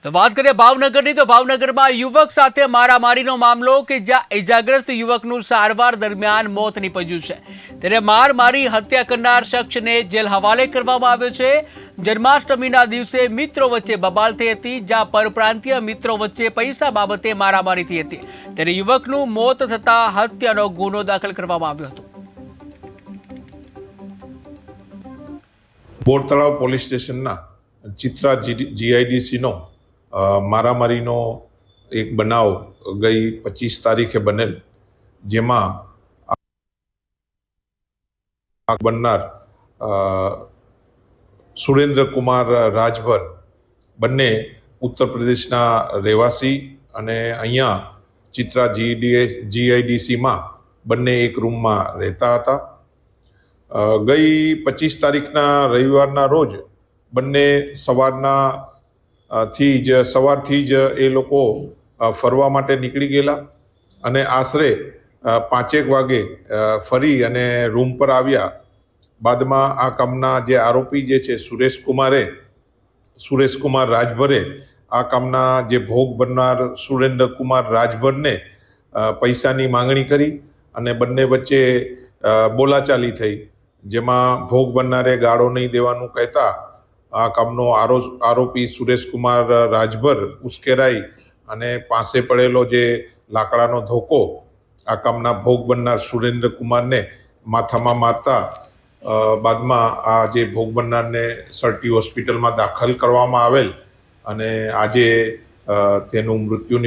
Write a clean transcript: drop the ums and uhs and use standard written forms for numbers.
તો વાત કરીએ ભાવનગરની, તો ભાવનગરમાં યુવક સાથે મારામારીનો મામલો કે જ્યાં ઇજાગ્રસ્ત યુવકનું સારવાર દરમિયાન મોત નીપજ્યું છે, ત્યારે માર મારી હત્યા કરનાર શખ્સને જેલ હવાલે કરવામાં આવ્યો છે। જન્માષ્ટમીના દિવસે મિત્રો વચ્ચે બબાલ થઈ હતી, જ્યાં પરપ્રાંતીય મિત્રો વચ્ચે પૈસા બાબતે મારામારી થઈ હતી, ત્યારે યુવકનું મોત થતાં હત્યાનો ગુનો દાખલ કરવામાં આવ્યો હતો। બોર તળાવ પોલીસ સ્ટેશનના ચિત્રા જીઆઈડીસીનો મારામારીનો એક બનાવ ગઈ 25 તારીખે બનેલ, જેમાં બનનાર સુરેન્દ્રકુમાર રાજભર બંને ઉત્તર પ્રદેશના રહેવાસી અને અહીંયા ચિત્રા જીઆઈડીસીમાં બંને એક રૂમમાં રહેતા હતા। ગઈ 25 તારીખના રવિવારના રોજ બંને સવારથી જ એ લોકો ફરવા માટે નીકળી ગયેલા અને આશરે 5 વાગે ફરી અને રૂમ પર આવ્યા। બાદમાં આ કામના જે આરોપી જે છે સુરેશકુમાર રાજભરે આ કામના જે ભોગ બનનાર સુરેન્દ્રકુમાર રાજભરને પૈસાની માંગણી કરી અને બંને વચ્ચે બોલાચાલી થઈ, જેમાં ભોગ બનનારે ગાળો નહીં દેવાનું કહેતા આ કામનો આરોપી સુરેશકુમાર રાજભર ઉશ્કેરાઈ અને પાસે પડેલો જે લાકડાનો ધોકો આ કામના ભોગ બનનાર સુરેન્દ્રકુમારને માથામાં મારતા બાદમાં આ જે ભોગ બનનારને સર્ટી હોસ્પિટલમાં દાખલ કરવામાં આવેલ અને આજે તેનું મૃત્યુ